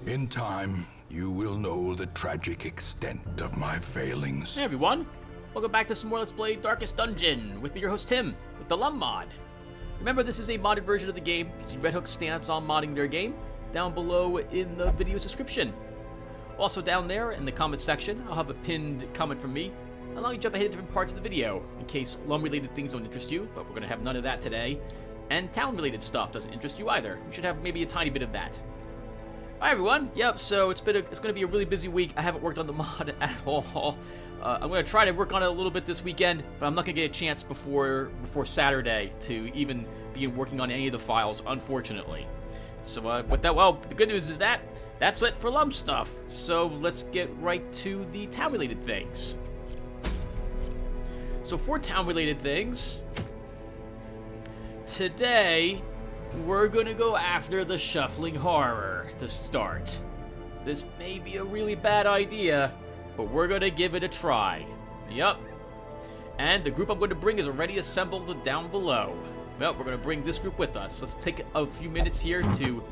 In time, you will know the tragic extent of my failings. Hey everyone, welcome back to some more Let's Play Darkest Dungeon with me, your host Tim, with the LUNM mod. Remember, this is a modded version of the game. You can see Red Hook's stance on modding their game down below in the video's description. Also down there in the comment section, I'll have a pinned comment from me, allowing you to jump ahead to different parts of the video, in case LUNM-related things don't interest you, but we're going to have none of that today. And town-related stuff doesn't interest you either. We should have maybe a tiny bit of that. Hi everyone. Yep. So it's going to be a really busy week. I haven't worked on the mod at all. I'm going to try to work on it a little bit this weekend, but I'm not going to get a chance before Saturday to even begin working on any of the files, unfortunately. So with that, well, the good news is that's it for LUNM stuff. So let's get right to the town-related things. So for town-related things, today we're gonna go after the Shuffling Horror to start. This may be a really bad idea, but we're gonna give it a try. Yup. And the group I'm going to bring is already assembled down below. Well, we're gonna bring this group with us. Let's take a few minutes here to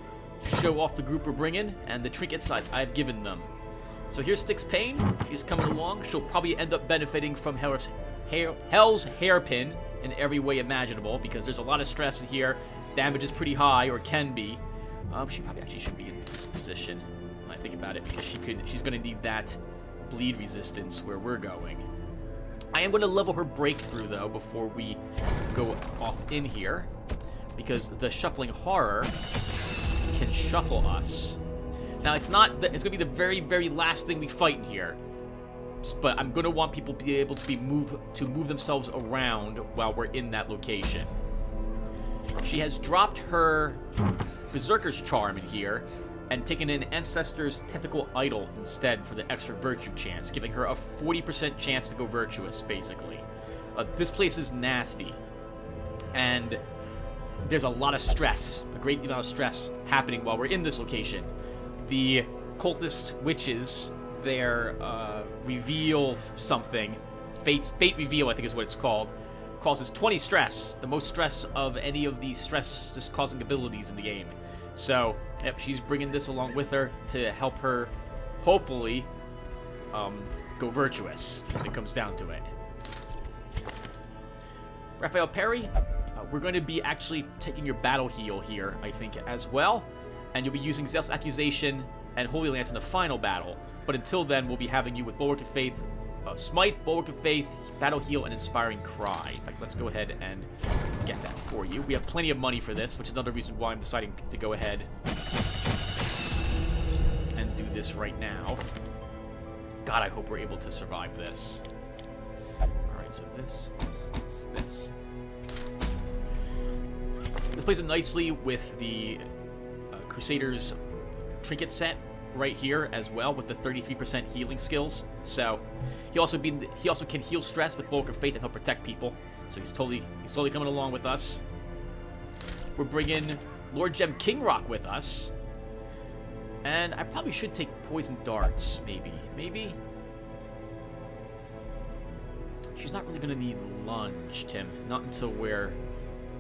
show off the group we're bringing and the trinkets I've given them. So here's Styx Payne. She's coming along. She'll probably end up benefiting from Hell's Hairpin in every way imaginable, because there's a lot of stress in here. Damage is pretty high, or can be. She probably actually should be in this position when I think about it, because she's going to need that bleed resistance where we're going. I am going to level her breakthrough, though, before we go off in here, because the Shuffling Horror can shuffle us. Now, it's going to be the very, very last thing we fight in here, but I'm going to want people to be able to move themselves around while we're in that location. She has dropped her Berserker's Charm in here and taken an Ancestor's Tentacle Idol instead for the extra virtue chance, giving her a 40% chance to go virtuous, basically. This place is nasty, and there's a lot of stress, a great amount of stress happening while we're in this location. The cultist witches there reveal something. Fate Reveal, I think is what it's called. Causes 20 stress, the most stress of any of the stress-causing abilities in the game. So, yep, she's bringing this along with her to help her, hopefully, go virtuous, if it comes down to it. Raphael Perry, we're going to be actually taking your battle heal here, I think, as well. And you'll be using Zealous Accusation and Holy Lance in the final battle. But until then, we'll be having you with Bulwark of Faith, Smite, Bulwark of Faith, Battle Heal, and Inspiring Cry. In fact, let's go ahead and get that for you. We have plenty of money for this, which is another reason why I'm deciding to go ahead and do this right now. God, I hope we're able to survive this. Alright, so this. This plays it nicely with the Crusader's trinket set right here as well, with the 33% healing skills. So he also can heal stress with Bulwark of Faith and help protect people. So he's totally coming along with us. We're bringing Lord Gem Kingrock with us, and I probably should take Poison Darts. Maybe. She's not really gonna need Lunge, Tim. Not until we're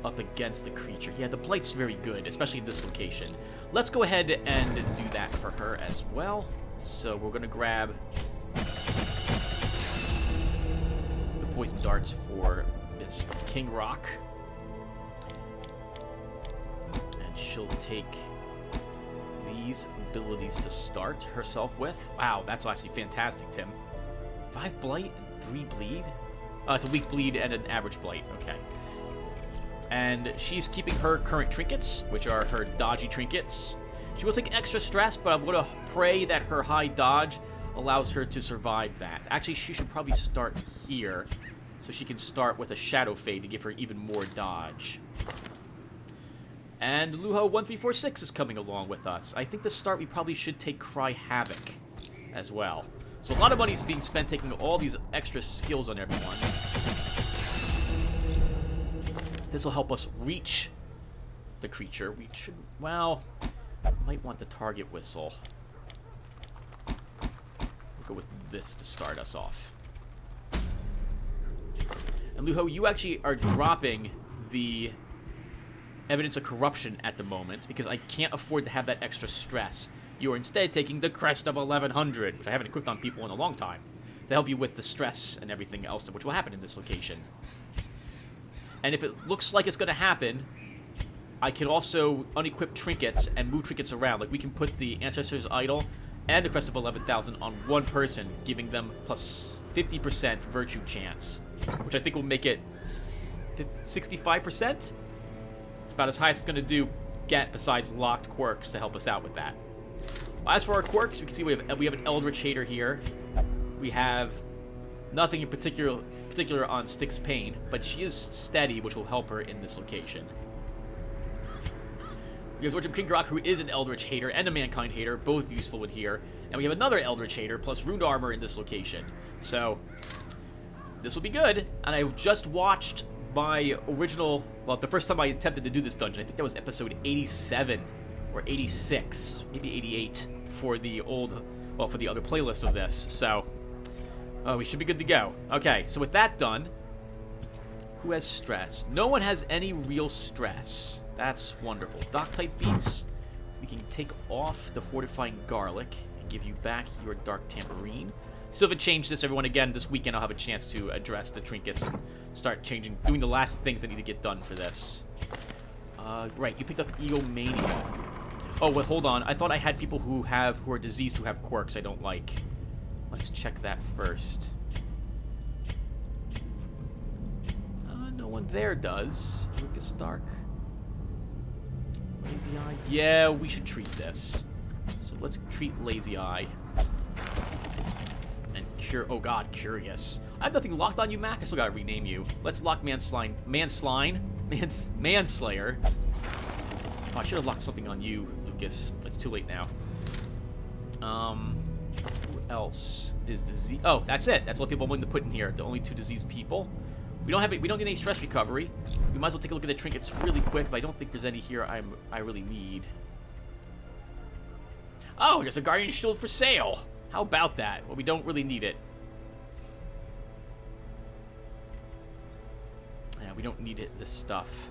up against the creature. Yeah, the Blight's very good, especially in this location. Let's go ahead and do that for her as well. So we're gonna grab the Poison Darts for this Kingrock. And she'll take these abilities to start herself with. Wow, that's actually fantastic, Tim. 5 Blight and 3 Bleed? It's a weak bleed and an average Blight, okay. And she's keeping her current trinkets, which are her dodgy trinkets. She will take extra stress, but I'm going to pray that her high dodge allows her to survive that. Actually, she should probably start here, so she can start with a Shadow Fade to give her even more dodge. And Luho1346 is coming along with us. I think to start, we probably should take Cry Havoc as well. So a lot of money is being spent taking all these extra skills on everyone. This will help us reach the creature. We should, well, might want the target whistle. We'll go with this to start us off. And Luho, you actually are dropping the evidence of corruption at the moment, because I can't afford to have that extra stress. You are instead taking the Crest of 1100, which I haven't equipped on people in a long time, to help you with the stress and everything else, which will happen in this location. And if it looks like it's going to happen, I can also unequip trinkets and move trinkets around. Like, we can put the Ancestor's Idol and the Crest of 11,000 on one person, giving them plus 50% virtue chance, which I think will make it 65%. It's about as high as it's going to get besides locked quirks to help us out with that. As for our quirks, we can see we have an Eldritch Hater here. We have nothing in particular on Styx Pain, but she is steady, which will help her in this location. We have Lord King Grok, who is an Eldritch Hater and a Mankind Hater, both useful in here. And we have another Eldritch Hater plus Runed Armor in this location. So, this will be good. And I just watched my original, well, the first time I attempted to do this dungeon, I think that was episode 87 or 86, maybe 88 for the old, well, for the other playlist of this. So, we should be good to go. Okay, so with that done, who has stress? No one has any real stress. That's wonderful. Dock-type beats. We can take off the Fortifying Garlic and give you back your Dark Tambourine. Still haven't changed this, everyone. Again, this weekend I'll have a chance to address the trinkets and start doing the last things that need to get done for this. Right, you picked up Eomania. Oh, wait, hold on. I thought I had people who are diseased who have quirks I don't like. Let's check that first. No one there does. Lucas Stark. Lazy Eye. Yeah, we should treat this. So let's treat Lazy Eye. And oh god, Curious. I have nothing locked on you, Mac. I still gotta rename you. Let's lock Manslayer. Oh, I should have locked something on you, Lucas. It's too late now. Who else is disease? Oh, that's it. That's what people are willing to put in here. The only two diseased people. We don't need any stress recovery. We might as well take a look at the trinkets really quick, but I don't think there's any here I really need. Oh, there's a Guardian Shield for sale. How about that? Well, we don't really need it. Yeah, we don't need this stuff.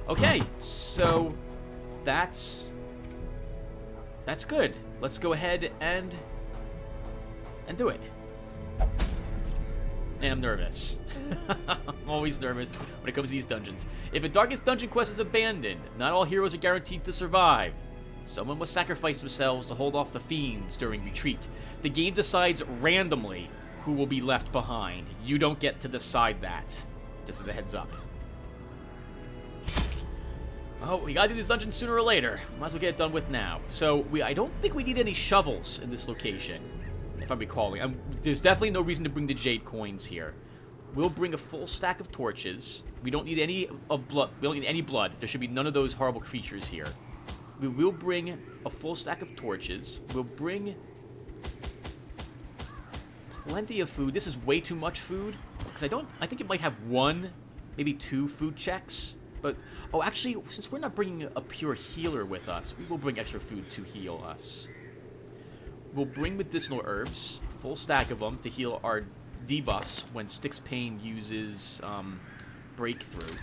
Okay, so that's good. Let's go ahead and do it. And I'm nervous. I'm always nervous when it comes to these dungeons. If a Darkest Dungeon quest is abandoned, not all heroes are guaranteed to survive. Someone must sacrifice themselves to hold off the fiends during retreat. The game decides randomly who will be left behind. You don't get to decide that. Just as a heads up. Oh, we gotta do these dungeons sooner or later. Might as well get it done with now. So, I don't think we need any shovels in this location, if I'm recalling. There's definitely no reason to bring the jade coins here. We'll bring a full stack of torches. We don't need any blood. We don't need any blood. There should be none of those horrible creatures here. We will bring a full stack of torches. We'll bring plenty of food. This is way too much food, because I think it might have one, maybe two food checks. But, oh, actually, since we're not bringing a pure healer with us, we will bring extra food to heal us. We'll bring medicinal herbs, full stack of them, to heal our debuffs when Styx Pain uses Breakthrough.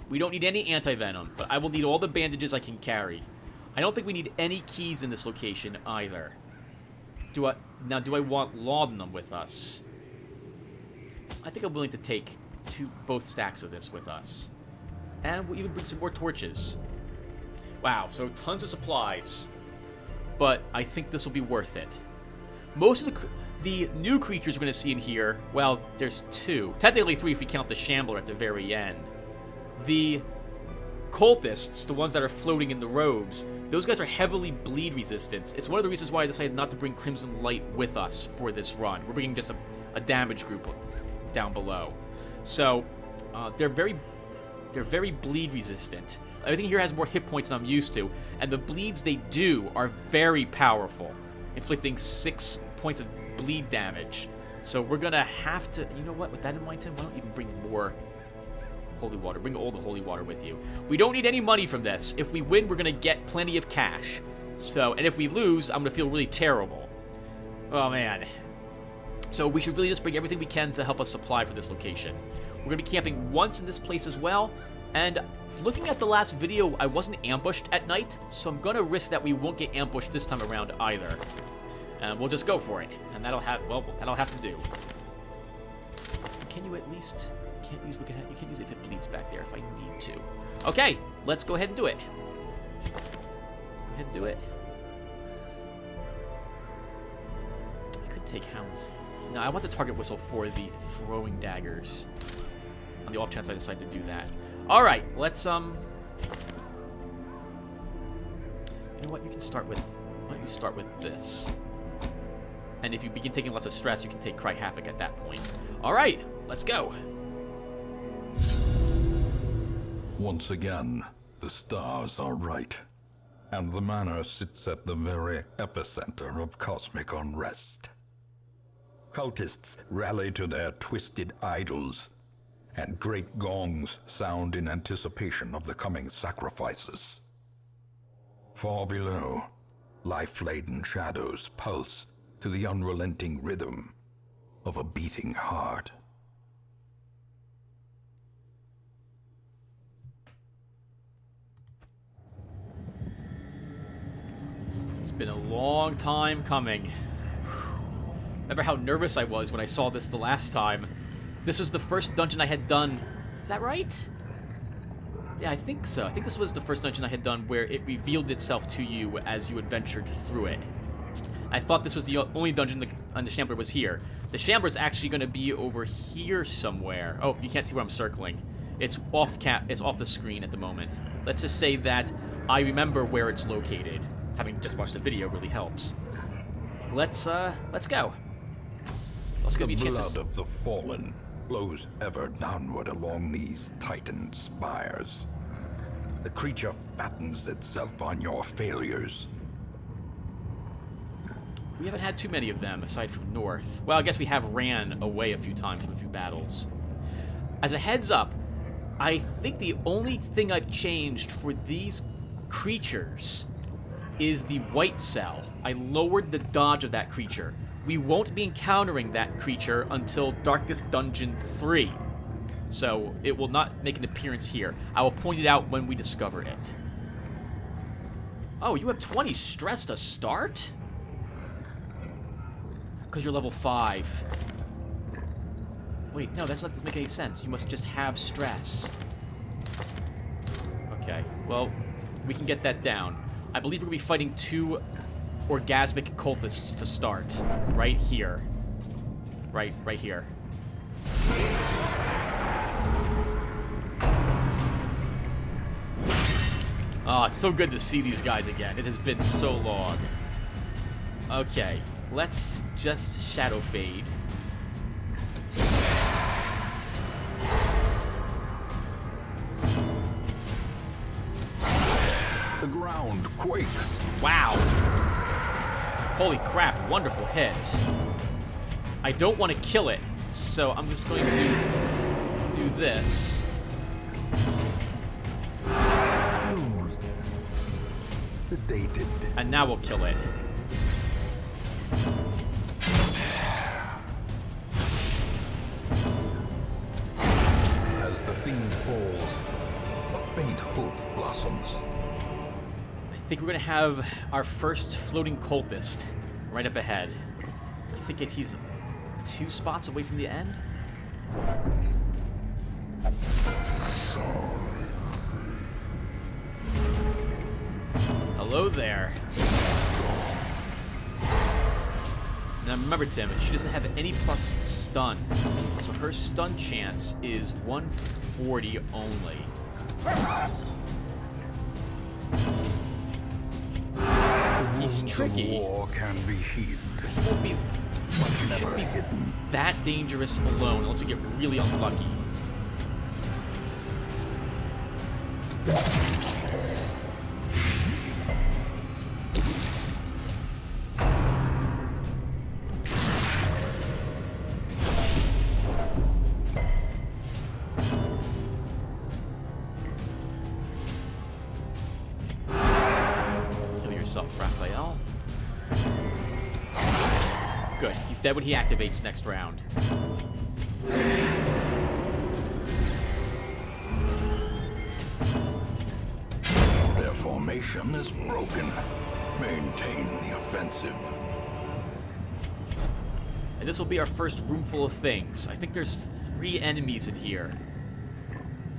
We don't need any anti-venom, but I will need all the bandages I can carry. I don't think we need any keys in this location either. Do I want laudanum with us? I think I'm willing to take both stacks of this with us. And we'll even bring some more torches. Wow, so tons of supplies. But I think this will be worth it. Most of the new creatures we're going to see in here, well, there's two. Technically three if we count the Shambler at the very end. The cultists, the ones that are floating in the robes, those guys are heavily bleed resistant. It's one of the reasons why I decided not to bring Crimson Light with us for this run. We're bringing just a damage group down below. So, they're very bleed resistant. Everything here has more hit points than I'm used to, and the bleeds they do are very powerful, inflicting 6 points of bleed damage. So we're gonna have to, you know what, with that in mind, Tim, why don't you even bring more holy water? Bring all the holy water with you. We don't need any money from this. If we win, we're gonna get plenty of cash. So, and if we lose, I'm gonna feel really terrible. Oh man. So we should really just bring everything we can to help us supply for this location. We're gonna be camping once in this place as well, and Looking at the last video, I wasn't ambushed at night, so I'm gonna risk that we won't get ambushed this time around either. And we'll just go for it, and that'll have to do. Can you at least... You can use it if it bleeds back there if I need to. Okay, let's go ahead and do it. Go ahead and do it. I could take hounds. No, I want the target whistle for the throwing daggers. On the off chance I decide to do that. Alright, let's, You know what, you can start with... Why don't you start with this? And if you begin taking lots of stress, you can take Cry Havoc at that point. Alright, let's go. Once again, the stars are right, and the manor sits at the very epicenter of cosmic unrest. Cultists rally to their twisted idols, and great gongs sound in anticipation of the coming sacrifices. Far below, life-laden shadows pulse to the unrelenting rhythm of a beating heart. It's been a long time coming. Remember how nervous I was when I saw this the last time? This was the first dungeon I had done. Is that right? Yeah, I think so. I think this was the first dungeon I had done where it revealed itself to you as you adventured through it. I thought this was the only dungeon the Shambler was here. The Shambler's actually going to be over here somewhere. Oh, you can't see where I'm circling. It's off the screen at the moment. Let's just say that I remember where it's located. Having just watched the video really helps. Let's go. The blood of the fallen flows ever downward along these titan spires. The creature fattens itself on your failures. We haven't had too many of them, aside from North. Well, I guess we have ran away a few times from a few battles. As a heads up, I think the only thing I've changed for these creatures is the white cell. I lowered the dodge of that creature. We won't be encountering that creature until Darkest Dungeon 3. So it will not make an appearance here. I will point it out when we discover it. Oh, you have 20 stress to start? Because you're level 5. Wait, no, that doesn't make any sense. You must just have stress. Okay, well, we can get that down. I believe we're going to be fighting 2 orgasmic cultists to start. Right here. Right here. Oh, it's so good to see these guys again. It has been so long. Okay, let's just shadow fade. The ground quakes. Wow. Holy crap, wonderful hits. I don't want to kill it, so I'm just going to do this. Sedated. And now we'll kill it. As the fiend falls, a faint hope blossoms. I think we're going to have our first floating cultist right up ahead. I think he's 2 spots away from the end. Hello there. Now remember, Tim, she doesn't have any plus stun, so her stun chance is 140 only. He's tricky. War can be healed. He won't be, Never hidden. that dangerous alone unless we get really unlucky. Raphael. Good. He's dead when he activates next round. formation is broken. Maintain the offensive. And this will be our first room full of things. I think there's 3 enemies in here.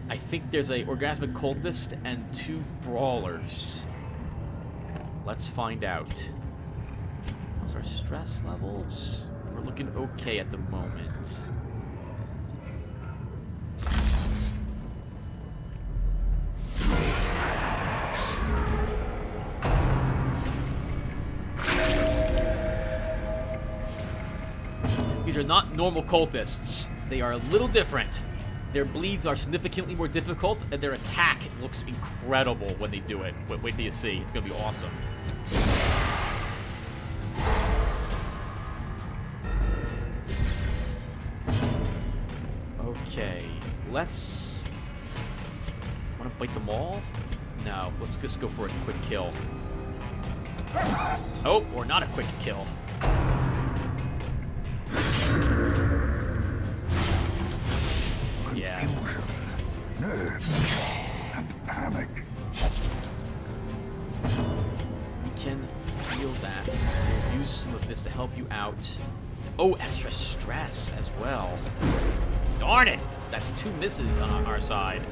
I think there's a orgasmic cultist and 2 brawlers. Let's find out. How's our stress levels? We're looking okay at the moment. These are not normal cultists. They are a little different. Their bleeds are significantly more difficult, and their attack looks incredible when they do it. Wait till you see. It's gonna be awesome. Okay, let's... Wanna bite them all? No, let's just go for a quick kill. Oh, or not a quick kill. Yeah. Confusion, nerves, and panic. We can feel that. We'll use some of this to help you out. Oh, extra stress as well. Darn it! That's 2 misses on our side.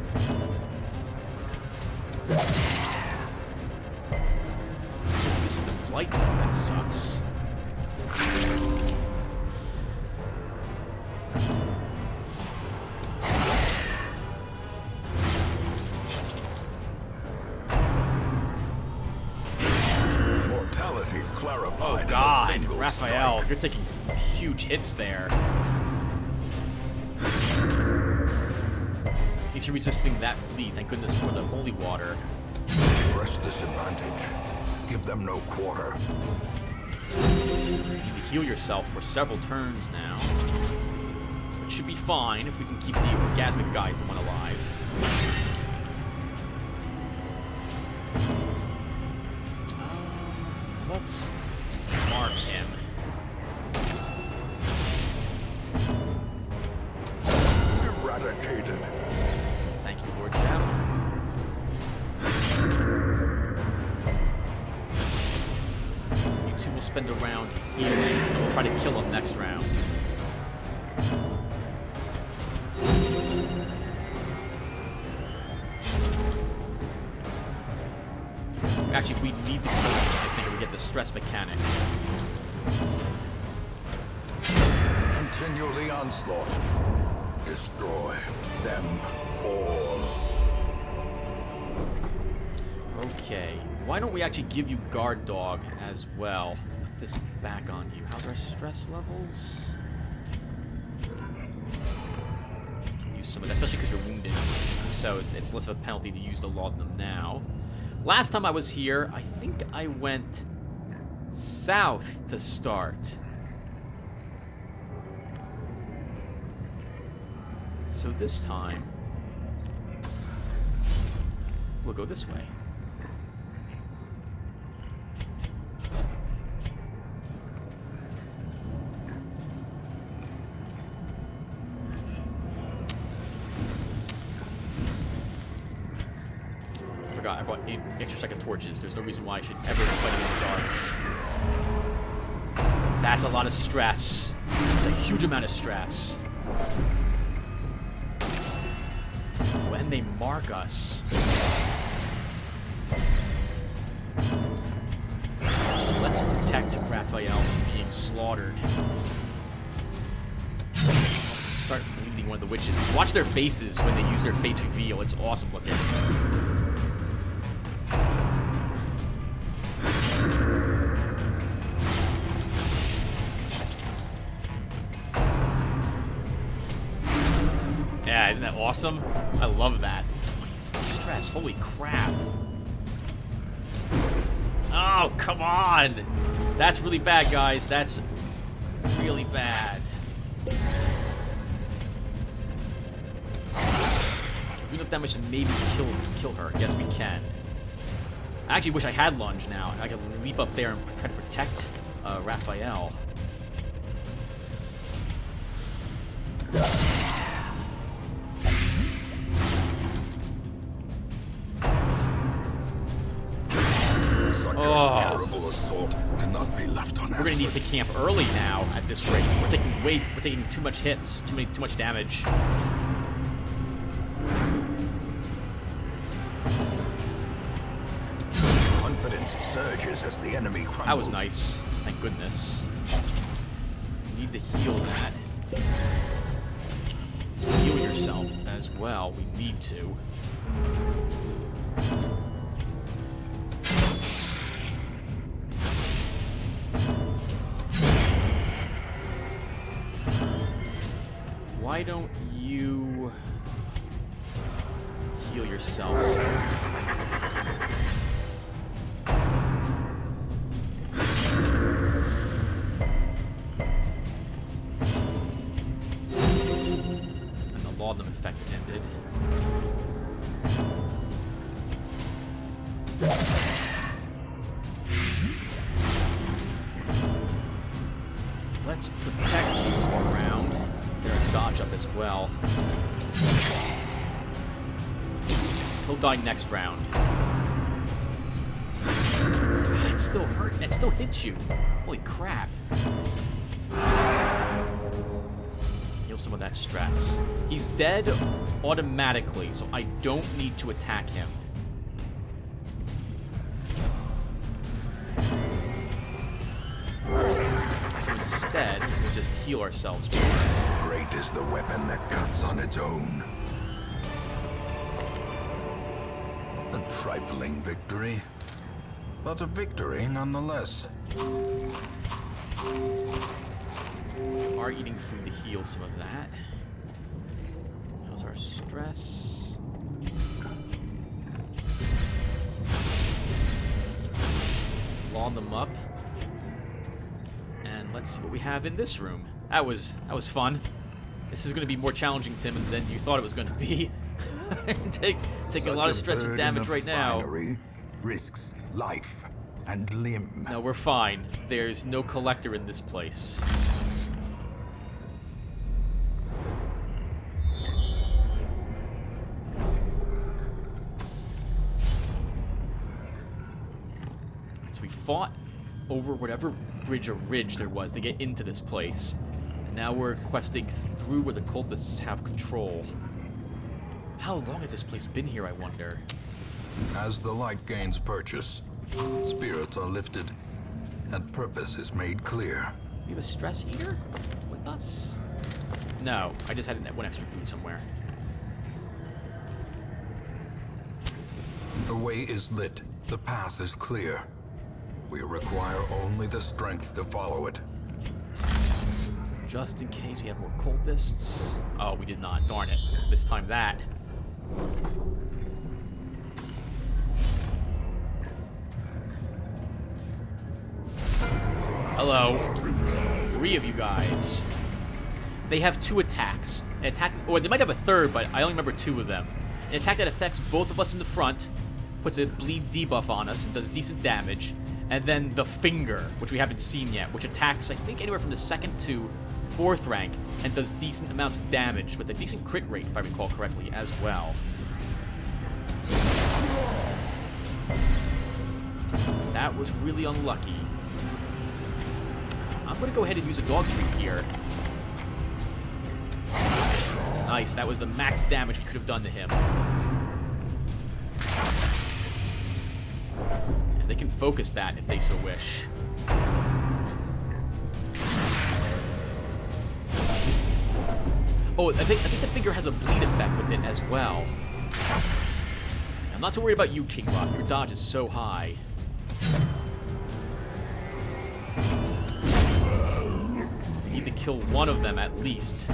This is the light though, that sucks. Mortality clarified. Oh god, Raphael, you're taking huge hits there. At least you're resisting that bleed. Thank goodness for the holy water. Press this advantage. Give them no quarter. You need to heal yourself for several turns now. It should be fine if we can keep the orgasmic guys the one alive. Let's mark him. Eradicated. Thank you, Lord Jab. You two will spend a round healing, and we'll try to kill him next round. Actually, we need to kill him, I think, we get the stress mechanic. Continue the onslaught. Destroy them all. Okay, why don't we actually give you guard dog as well? Let's put this back on you. How's our stress levels? Use some of that, especially because you're wounded. So it's less of a penalty to use the laudanum now. Last time I was here, I think I went south to start. So this time, we'll go this way. I brought 8 extra second torches. There's no reason why I should ever be fighting in the dark. That's a lot of stress. It's a huge amount of stress. When they mark us. Let's protect Raphael from being slaughtered. Start bleeding one of the witches. Watch their faces when they use their fates reveal. It's awesome looking. Yeah, isn't that awesome? I love that. 23 stress, holy crap. Oh, come on! That's really bad, guys. That's really bad. Do enough damage to maybe kill her. Yes, we can. I actually wish I had lunge now. I could leap up there and try to protect Raphael. Your terrible assault cannot be left unanswered. We're gonna need to camp early now at this rate. We're taking too much hits, too much damage. Confidence surges as the enemy crumbles. That was nice. Thank goodness. We need to heal that. Heal yourself as well. We need to. Why don't you heal yourself, sir? And the LUNM effect ended. Let's protect you for a round. Get our dodge up as well. He'll die next round. It's still hurting. It still hits you. Holy crap. Heal some of that stress. He's dead automatically, so I don't need to attack him. So instead, we'll just heal ourselves. Great is the weapon that cuts on its own. A trifling victory, but a victory nonetheless. Are eating food to heal some of that. How's our stress? Lawn them up. And let's see what we have in this room. That was fun. This is going to be more challenging, Tim, than you thought it was going to be. Taking a lot of stress and damage right now. Risks life and limb. No, we're fine. There's no collector in this place. So we fought over whatever bridge or ridge there was to get into this place. And now we're questing through where the cultists have control. How long has this place been here, I wonder? As the light gains purchase, spirits are lifted, and purpose is made clear. We have a stress eater with us? No, I just had one extra food somewhere. The way is lit, the path is clear. We require only the strength to follow it. Just in case we have more cultists. Oh, we did not. Darn it. This time that. Hello. 3 of you guys. They have 2 attacks. An attack, or they might have a third, but I only remember 2 of them. An attack that affects both of us in the front, puts a bleed debuff on us, and does decent damage. And then the finger, which we haven't seen yet, which attacks, I think, anywhere from the 2nd to 4th rank, and does decent amounts of damage, with a decent crit rate, if I recall correctly, as well. That was really unlucky. I'm going to go ahead and use a dog treat here. Nice, that was the max damage we could have done to him. And they can focus that if they so wish. Oh, I think the finger has a bleed effect with it as well. I'm not too worried about you, King Rock. Your dodge is so high. We need to kill one of them at least.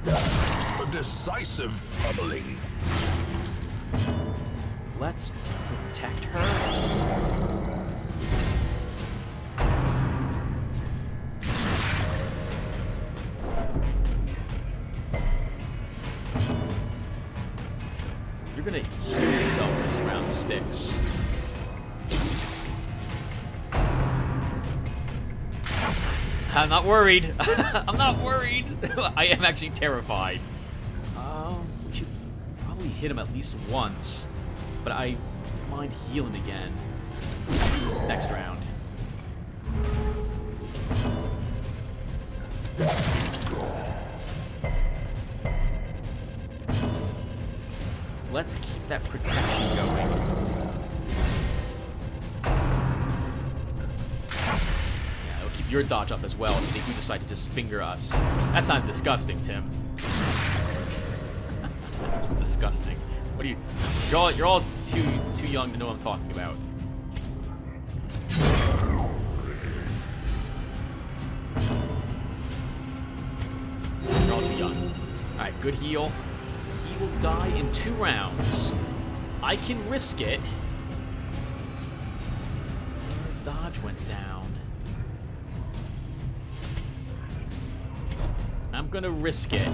A decisive pummeling. Let's protect her. You're gonna heal yourself this round, Sticks. I'm not worried. I'm not worried. I am actually terrified. We should probably hit him at least once. But I mind healing again. Next round. Let's keep that protection going. Yeah, it'll keep your dodge up as well if they do decide to just finger us. That's not disgusting, Tim. It's disgusting. What are you? You're all too young to know what I'm talking about. You're all too young. All right, good heal. He will die in 2 rounds. I can risk it. Dodge went down. I'm gonna risk it.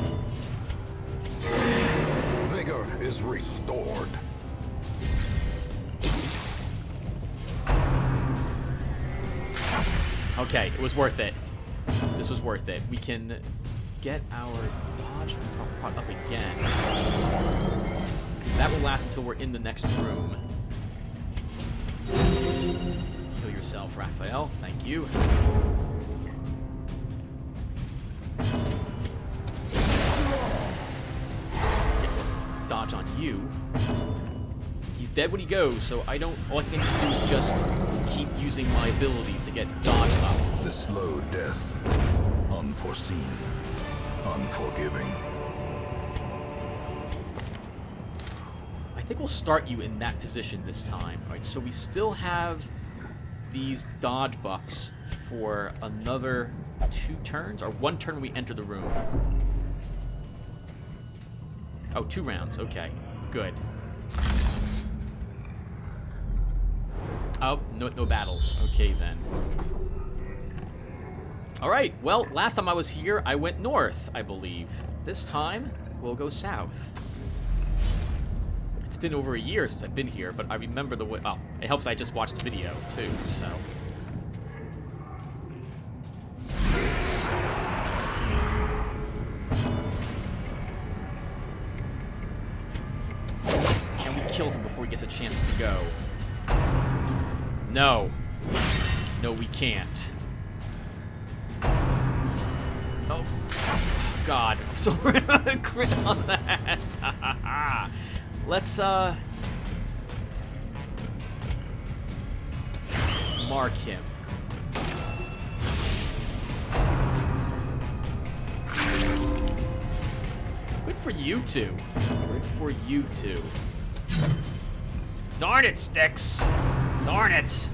Vigor is restored. Okay, it was worth it. This was worth it. We can get our dodge pot up again. That will last until we're in the next room. Heal yourself, Raphael. Thank you. Dodge on you. He's dead when he goes, so I don't. All I can do is just keep using my abilities to get dodged up. The slow death. Unforeseen. Unforgiving. I think we'll start you in that position this time. Alright, so we still have these dodge bucks for another 2 turns, or 1 turn when we enter the room. Oh, 2 rounds. Okay, good. Oh, no battles. Okay, then. Alright, well, last time I was here, I went north, I believe. This time, we'll go south. It's been over a year since I've been here, but I remember the way... Oh, it helps I just watched the video, too, so... Can we kill him before he gets a chance to go? No. No, we can't. Oh, God. I'm so crit on that. Let's, mark him. Good for you two. Good for you two. Darn it, Sticks. Darn it.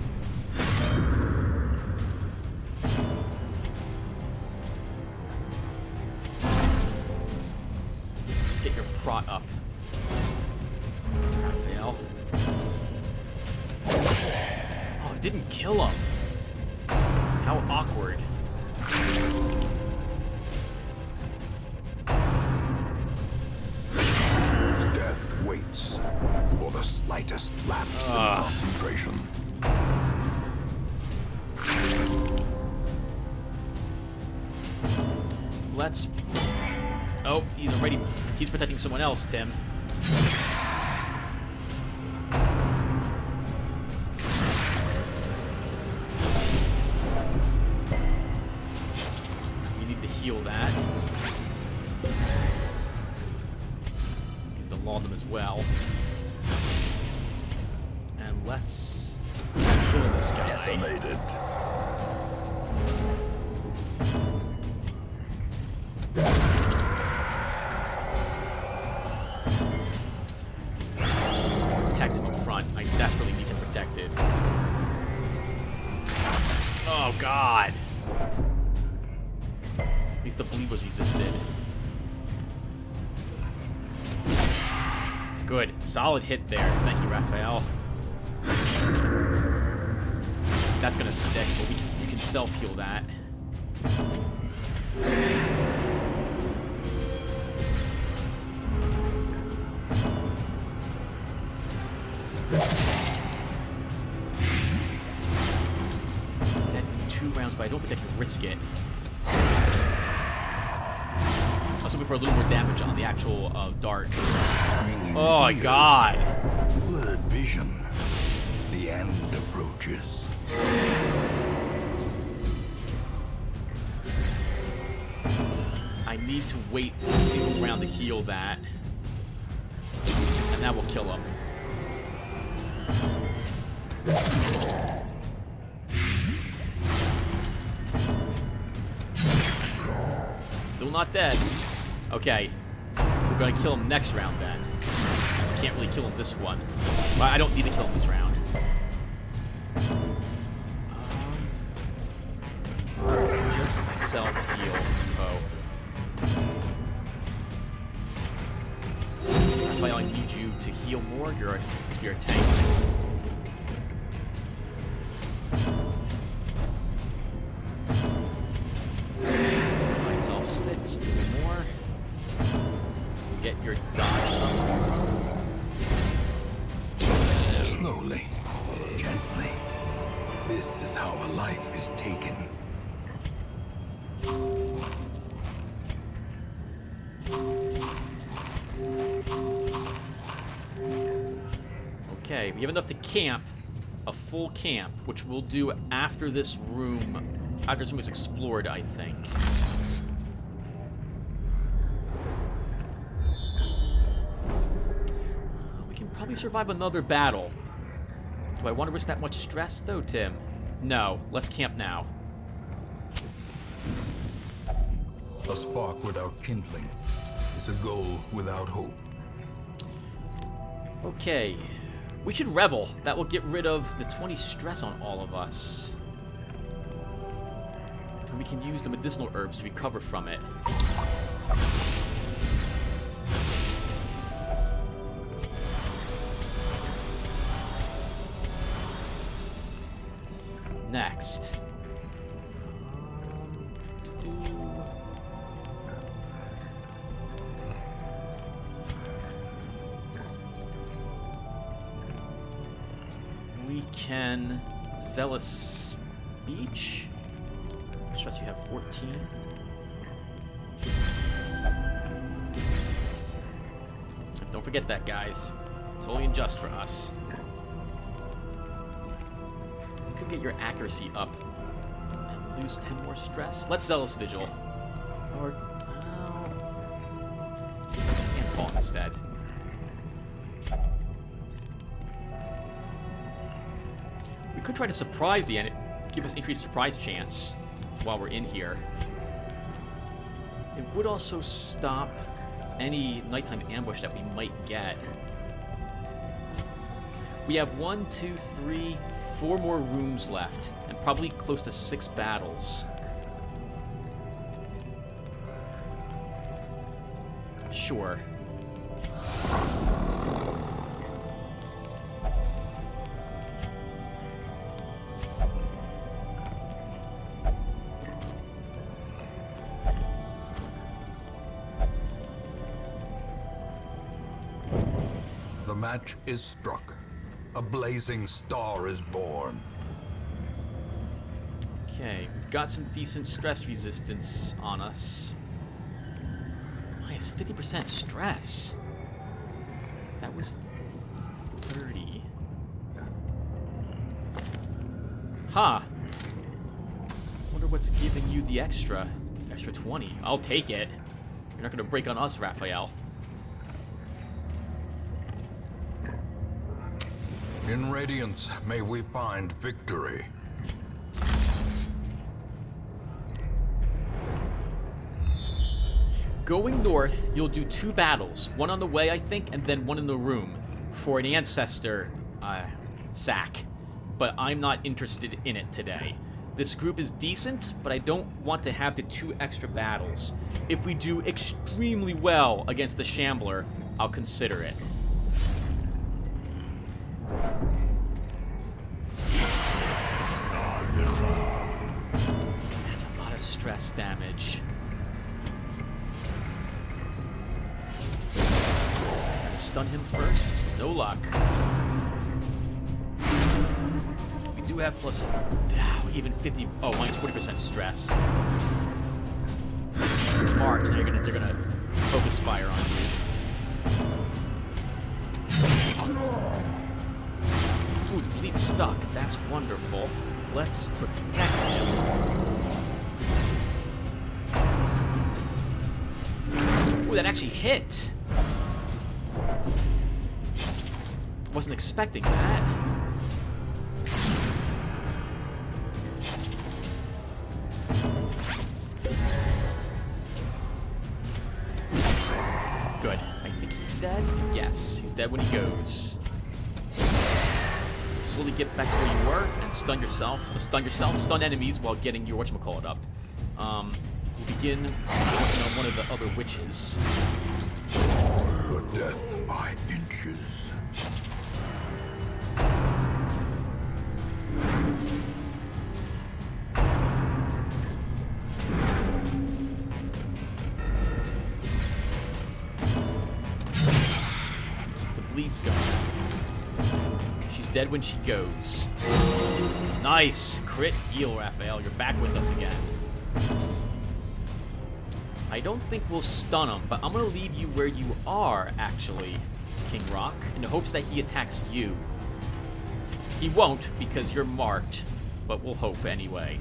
Get your prot up. Raphael. Oh, it didn't kill him. How awkward. Death waits for the slightest lapse in concentration. Let's... Oh, he's already... He's protecting someone else, Tim. We need to heal that. He's the LUNM as well. And let's kill this guy. Decimated. Protect him up front. I desperately need him protected. Oh, God. At least the bleed was resisted. Good. Solid hit there. Thank you, Raphael. That's gonna stick, but we can self-heal that. Dead in 2 rounds, but I don't think I can risk it. I was looking for a little more damage on the actual dart. Oh my God! Blurred vision. approaches. I need to wait a single round to heal that. And that will kill him. Still not dead. Okay. We're gonna kill him next round then. Can't really kill him this one. Well, I don't need to kill him this round. Just self-heal. Oh. Raphael, I need you to heal more. You're a tank. Myself sticks. Do more. Get your dodge up. Slowly, gently. This is how a life is taken. Okay, we have enough to camp. A full camp, which we'll do after this room. After this room is explored, I think. We can probably survive another battle. Do I want to risk that much stress, though, Tim? No. Let's camp now. A spark without kindling is a goal without hope. Okay. We should revel. That will get rid of the 20 stress on all of us. And we can use the medicinal herbs to recover from it. Next. We can Zealous Speech. Stress, you have 14. Don't forget that, guys. It's only just for us. You could get your accuracy up and lose 10 more stress. Let's Zealous Vigil. Or stand tall instead. We could try to surprise the enemy, give us increased surprise chance while we're in here. It would also stop any nighttime ambush that we might get. We have 1, 2, 3, 4 more rooms left, and probably close to 6 battles. Sure. The match is struck. A blazing star is born. Okay, we've got some decent stress resistance on us. Minus 50% stress. That was 30. Huh. Wonder what's giving you the extra 20. I'll take it. You're not gonna break on us, Raphael. In Radiance, may we find victory. Going north, you'll do 2 battles. One on the way, I think, and then one in the room for an Ancestor sack. But I'm not interested in it today. This group is decent, but I don't want to have the 2 extra battles. If we do extremely well against the Shambler, I'll consider it. That's a lot of stress damage. Gotta stun him first. No luck. We do have plus even 50. Oh, minus 40% stress. Marks. Now they're gonna focus fire on you. Ooh, the bleed's stuck. That's wonderful. Let's protect him. Ooh, that actually hit. Wasn't expecting that. Good. I think he's dead. Yes, he's dead when he goes. Slowly get back to where you were and stun yourself, stun enemies while getting your whatchamacallit up. We'll begin working on one of the other witches. Your death by inches. The bleed's gone. She's dead when she goes. Nice! Crit heal, Raphael. You're back with us again. I don't think we'll stun him, but I'm going to leave you where you are, actually, King Rock, in the hopes that he attacks you. He won't, because you're marked, but we'll hope anyway.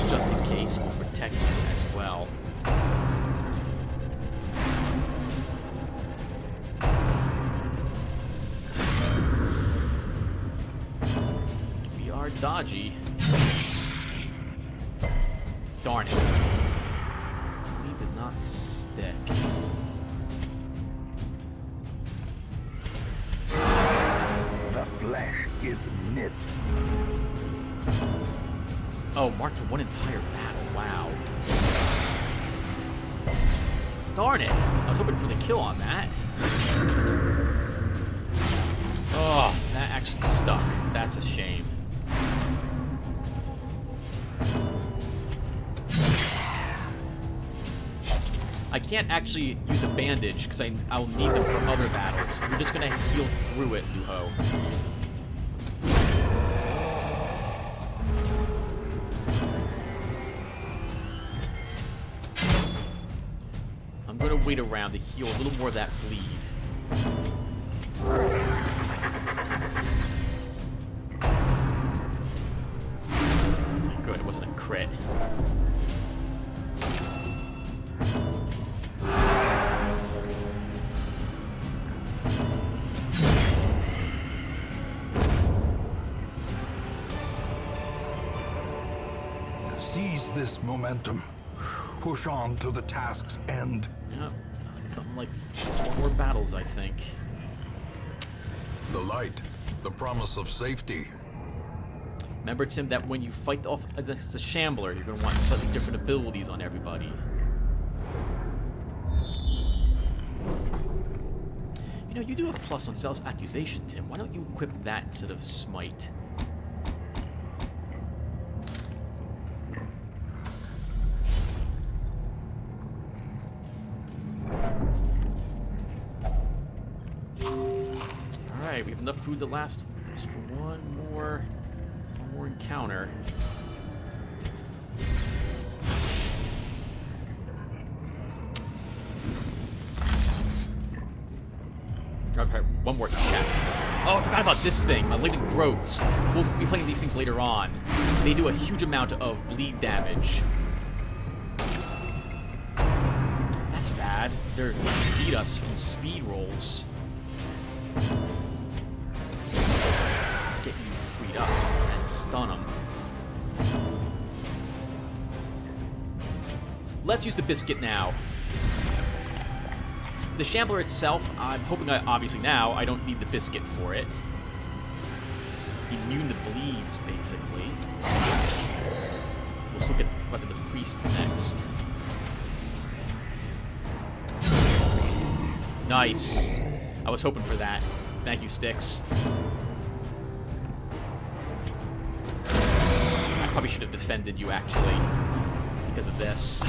Just in case, we'll protect you as well. We are dodgy. Darn it. He did not stick. The flesh is knit. Oh, marked for one entire battle. Wow. Darn it. I was hoping for the kill on that. Oh, that actually stuck. That's a shame. I can't actually use a bandage because I'll need them for other battles. We're just gonna heal through it, Luho. I'm gonna wait around to heal a little more of that bleed. Good, it wasn't a crit. Seize this momentum. Push on to the task's end. Yep, something like 4 more battles, I think. The light, the promise of safety. Remember, Tim, that when you fight off against a Shambler, you're going to want slightly different abilities on everybody. You know, you do have plus on Zealous Accusation, Tim. Why don't you equip that instead of Smite? Alright, we have enough food to last us for one more encounter. Okay, one more check. Oh, I forgot about this thing. My living growths. We'll be fighting these things later on. They do a huge amount of bleed damage. That's bad. They're going to beat us from speed rolls. Let's get you freed up and stun them. Let's use the biscuit now. The Shambler itself, I'm hoping obviously now I don't need the biscuit for it. Immune to bleeds, basically. We'll still get Weapon of the Priest next. Nice. I was hoping for that. Thank you, Styx. I probably should have defended you, actually, because of this.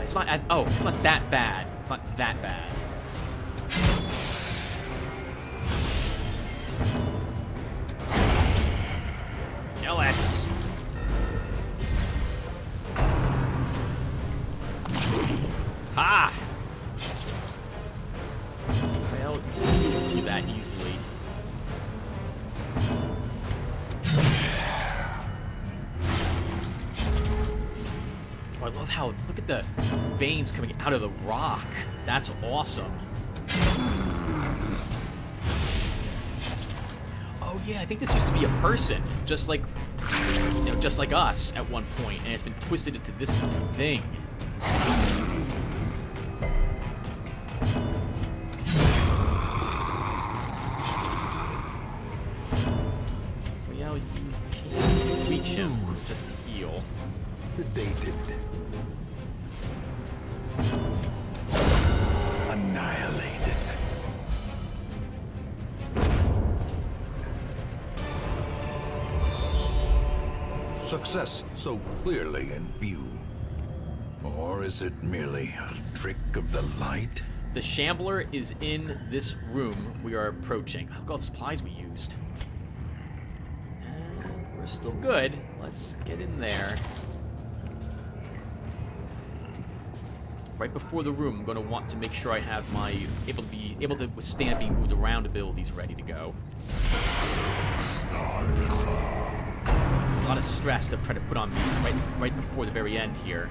It's not. Oh, it's not that bad. It's not that bad. Kill it. Ha! Well, you can do that easily. Oh, I love how, look at the veins coming out of the rock. That's awesome. Oh yeah, I think this used to be a person, just like, you know, just like us at one point, and it's been twisted into this thing. Well, you can't reach him, just heal. Sedated. Annihilated. Success so clearly in view. Or is it merely a trick of the light? The Shambler is in this room we are approaching. Look at all the supplies we used. And we're still good. Let's get in there. Right before the room, I'm going to want to make sure I have my able to withstand being moved around abilities ready to go. It's a lot of stress to try to put on me right before the very end here.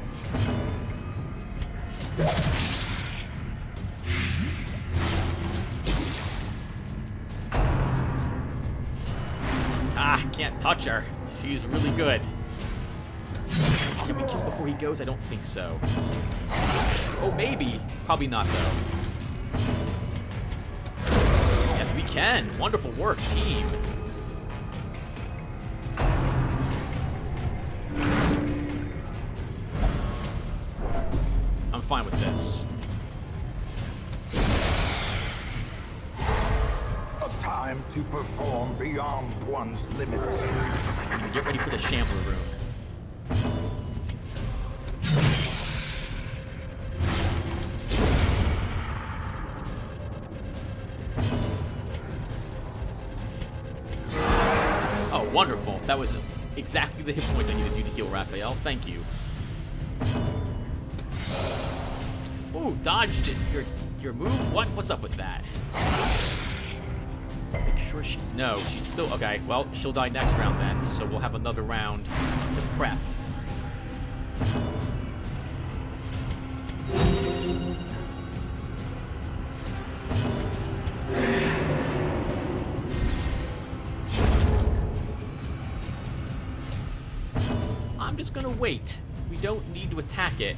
Ah, can't touch her. She's really good. Can we kill before he goes? I don't think so. Oh, maybe. Probably not, though. Yes, we can. Wonderful work, team. I'm fine with this. A time to perform beyond one's limits. Get ready for the Shambler room. Oh, wonderful. That was exactly the hit points I needed you to heal, Raphael. Thank you. Ooh, dodged it. Your move? What's up with that? Make sure she... No, she's still... Okay, well, she'll die next round then, so we'll have another round to prep. I'm just gonna wait. We don't need to attack it.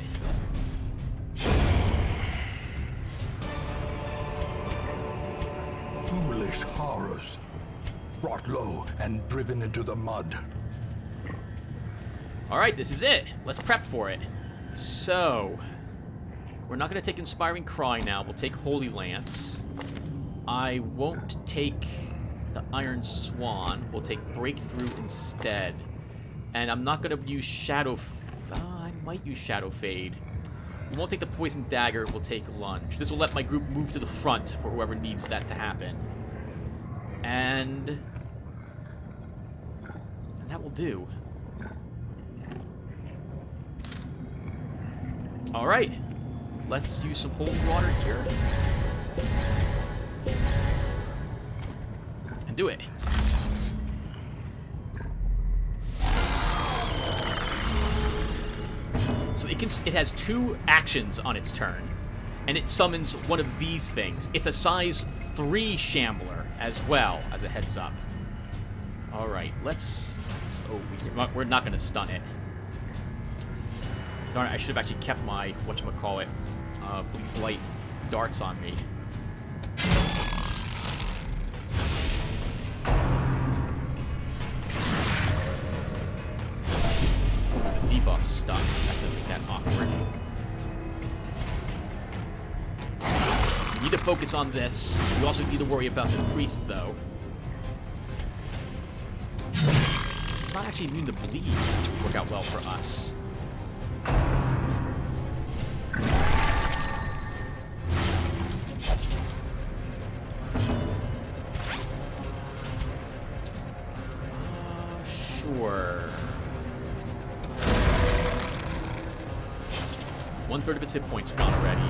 Foolish horrors. Brought low and driven into the mud. Alright, this is it. Let's prep for it. So, we're not going to take Inspiring Cry now. We'll take Holy Lance. I won't take the Iron Swan. We'll take Breakthrough instead. And I'm not going to use Shadow... I might use Shadow Fade. We won't take the Poison Dagger. We'll take Lunge. This will let my group move to the front for whoever needs that to happen. And that will do. Alright. Let's use some holy water here. And do it. So it has 2 actions on its turn. And it summons one of these things. It's a size 3 Shambler as well, as a heads up. Alright, let's... Oh, we're not going to stun it. Darn it, I should have actually kept my, whatchamacallit, Bleed Blight darts on me. The debuff's stuck. That's going to make that awkward. We need to focus on this. We also need to worry about the priest, though. It's not actually immune to bleed, which would work out well for us. Sure. 1/3 of its hit points gone already.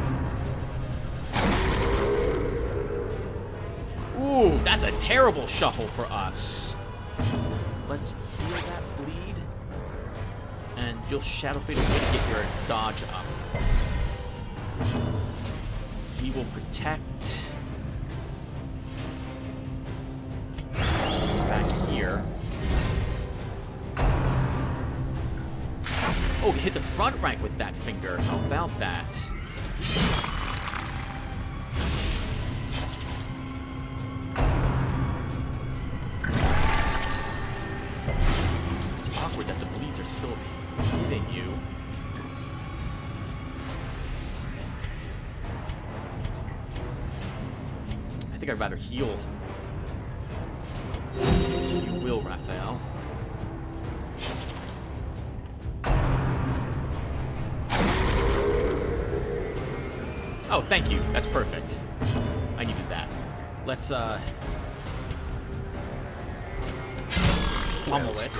Ooh, that's a terrible shuffle for us. Let's heal that bleed. And you'll Shadow Fade away to get your dodge up. We will protect. Back here. Oh, we hit the front rank with that finger. How about that? It's awkward that the bleeds are still hitting you. I think I'd rather heal. So you will, Raphael. Oh, thank you. That's perfect. I needed that. Let's, pummel it.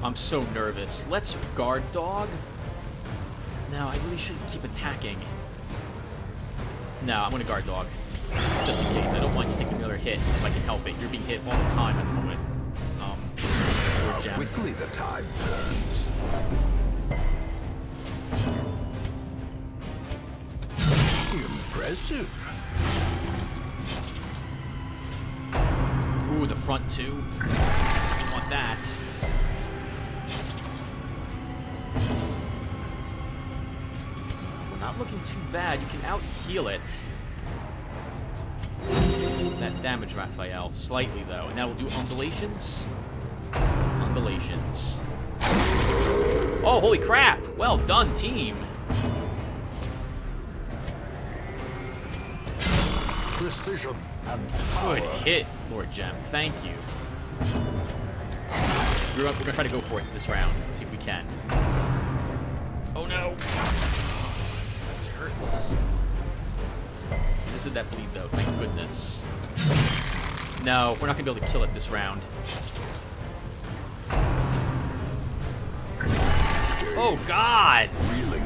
I'm so nervous. Let's guard dog. No, I really shouldn't keep attacking. No, I'm gonna guard dog. Just in case. I don't want you taking another hit if I can help it. You're being hit all the time at the moment. How quickly the tide turns. Impressive. Ooh, the front two. Want that. We're not looking too bad. You can out-heal it. That damage, Raphael. Slightly, though. And now we'll do undulations. Undulations. Oh, holy crap! Well done, team. Precision and Good power. hit, Lord Gem. Thank you. We're gonna try to go for it this round. See if we can. Oh no! That hurts. This is that bleed though, thank goodness. No, we're not gonna be able to kill it this round. Oh god! Reeling,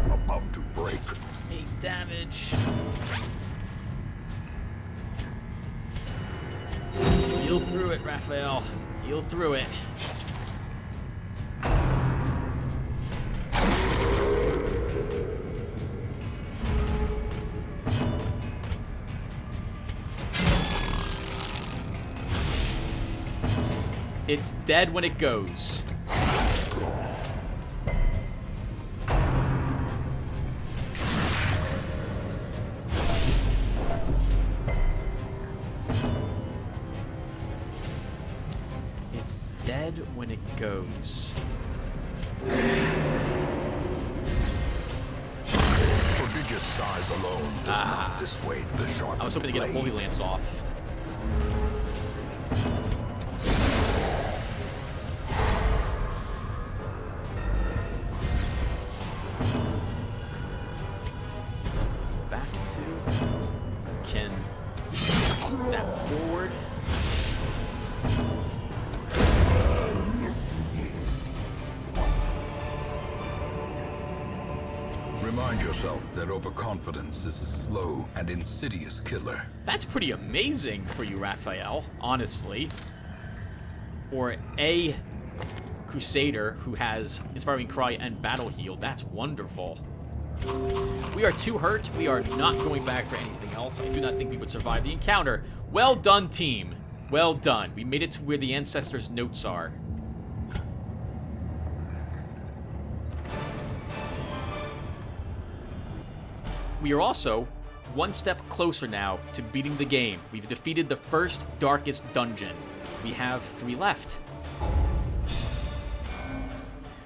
about to break. 8 damage. Heal through it, Raphael. Heal through it. It's dead when it goes. It's dead when it goes. Prodigious size alone does not dissuade the sharp. I was hoping to get a Holy Lance off. Back to can zap forward. Remind yourself that overconfidence is a slow and insidious killer. That's pretty amazing for you, Raphael, honestly. Or a Crusader who has Inspiring Cry and Battle Heal. That's wonderful. We are 2 hurt. We are not going back for anything else. I do not think we would survive the encounter. Well done, team. Well done. We made it to where the Ancestors' notes are. We are also 1 step closer now to beating the game. We've defeated the first darkest dungeon. We have 3 left.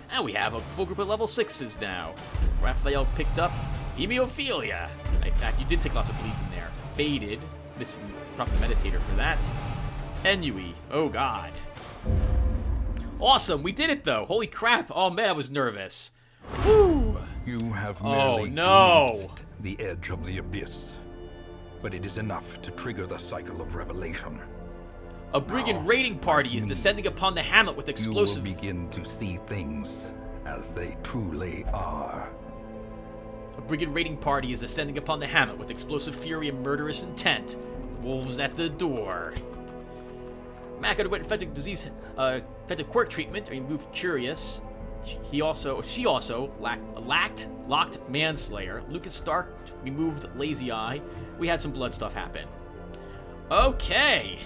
And we have a full group of level 6s now. Raphael picked up Hemophilia. In fact, you did take lots of bleeds in there. Faded. Missing proper Meditator for that. Ennui. Oh god. Awesome, we did it though. Holy crap. Oh man, I was nervous. Woo! You have Oh, merely no. glimpsed the edge of the abyss. but it is enough to trigger the cycle of revelation. A brigand raiding party is descending upon the hamlet with explosive... You will begin to see things as they truly are. A brigand raiding party is descending upon the hamlet with explosive fury and murderous intent. Wolves at the door. Mac underwent infected disease, infected quirk treatment, and moved curious. She also locked manslayer. Lucas Stark removed lazy eye. We had some blood stuff happen. Okay.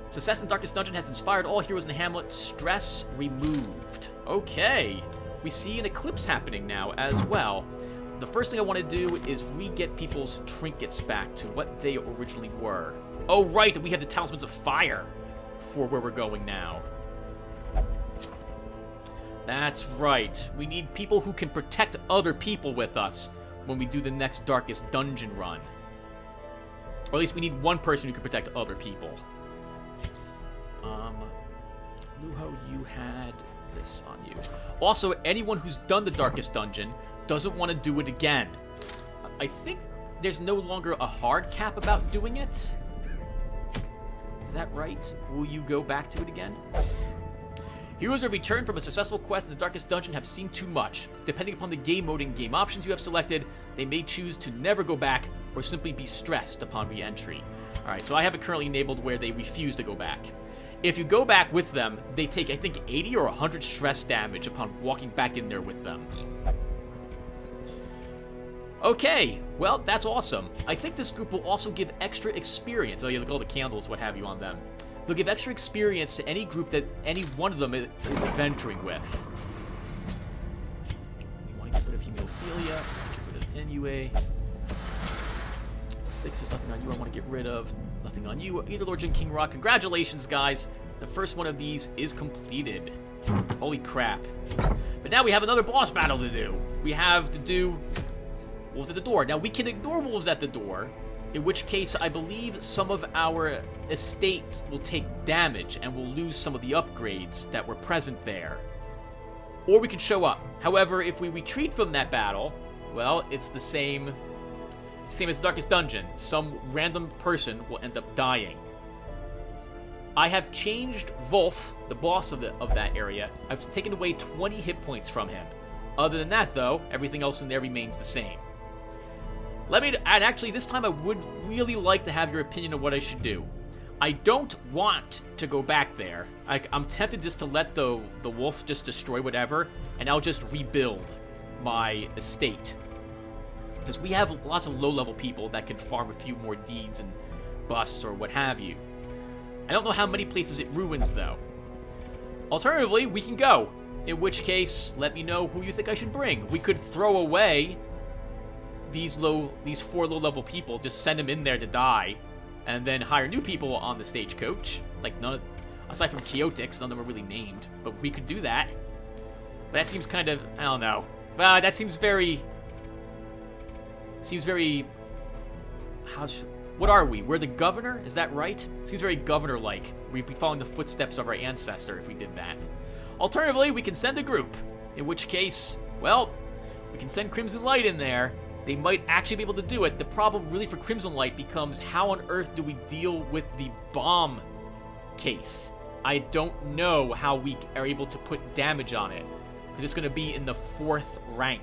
Success in Darkest Dungeon has inspired all heroes in the hamlet. Stress removed. Okay. We see an eclipse happening now as well. The first thing I want to do is re-get people's trinkets back to what they originally were. Oh, right, we have the Talismans of Fire for where we're going now. That's right. We need people who can protect other people with us when we do the next Darkest Dungeon run. Or at least we need one person who can protect other people. Luho, you had this on you. Also, anyone who's done the Darkest Dungeon doesn't want to do it again. I think there's no longer a hard cap about doing it. Is that right? Will you go back to it again? Heroes who have returned from a successful quest in the Darkest Dungeon have seen too much. Depending upon the game mode and game options you have selected, they may choose to never go back or simply be stressed upon re-entry. Alright, so I have it currently enabled where they refuse to go back. If you go back with them, they take, I think, 80 or 100 stress damage upon walking back in there with them. Okay, well, that's awesome. I think this group will also give extra experience. Oh, yeah, look at all the candles, what have you on them. They'll give extra experience to any group that any one of them is adventuring with. You want to get rid of hemophilia, get rid of NUA. Sticks, there's nothing on you I want to get rid of. Nothing on you. Either Lord Jin King Rock. Congratulations, guys. The first one of these is completed. Holy crap. But now we have another boss battle to do. We have to do wolves at the door. Now, we can ignore wolves at the door, in which case I believe some of our estate will take damage and we'll lose some of the upgrades that were present there. Or we can show up. However, if we retreat from that battle, well, it's the same as Darkest Dungeon. Some random person will end up dying. I have changed Wolf, the boss of that area. I've taken away 20 hit points from him. Other than that, though, everything else in there remains the same. And actually, this time I would really like to have your opinion of what I should do. I don't want to go back there. I'm tempted just to let the wolf just destroy whatever, and I'll just rebuild my estate. Because we have lots of low-level people that can farm a few more deeds and busts or what have you. I don't know how many places it ruins, though. Alternatively, we can go. In which case, let me know who you think I should bring. We could throw away these 4 low-level people, just send them in there to die, and then hire new people on the stagecoach. Like, aside from Chaotix, none of them are really named, but we could do that. But that seems kind of, I don't know. That seems very... What are we? We're the governor? Is that right? Seems very governor-like. We'd be following the footsteps of our ancestor if we did that. Alternatively, we can send a group. In which case, well, we can send Crimson Light in there. They might actually be able to do it. The problem really for Crimson Light becomes how on earth do we deal with the bomb case? I don't know how we are able to put damage on it. Because it's going to be in the 4th rank,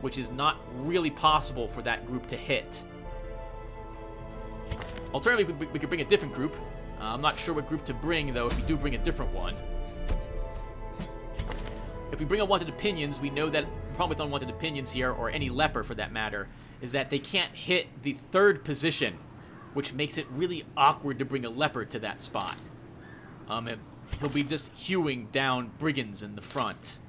which is not really possible for that group to hit. Alternatively, we could bring a different group. I'm not sure what group to bring, though, if we do bring a different one. If we bring Unwanted Opinions, we know that the problem with Unwanted Opinions here, or any leper for that matter, is that they can't hit the 3rd position, which makes it really awkward to bring a leper to that spot. He'll be just hewing down brigands in the front.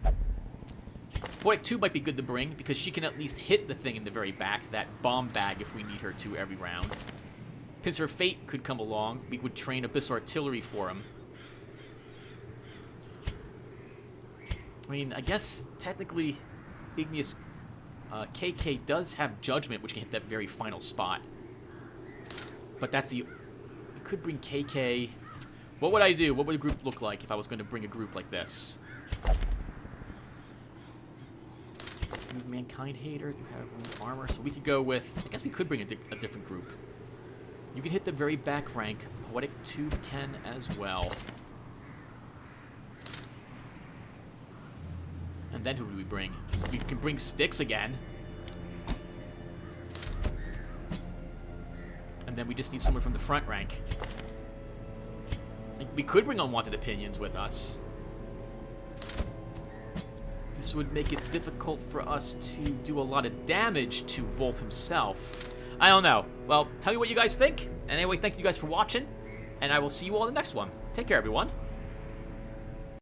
Poetic 2 might be good to bring, because she can at least hit the thing in the very back, that bomb bag, if we need her to every round. Pincer Fate could come along. We would train Abyss Artillery for him. I mean, I guess, technically, Igneous KK does have Judgment, which can hit that very final spot. But that's the... We could bring KK... What would I do? What would a group look like if I was going to bring a group like this? Mankind Hater. You have Rune Armor. So we could go with... I guess we could bring a different group. You can hit the very back rank. Poetic Tube can as well. And then who do we bring? So we can bring Styx again. And then we just need someone from the front rank. We could bring Unwanted Opinions with us. This would make it difficult for us to do a lot of damage to Wolf himself. I don't know. Well, tell me what you guys think. And anyway, thank you guys for watching. And I will see you all in the next one. Take care, everyone.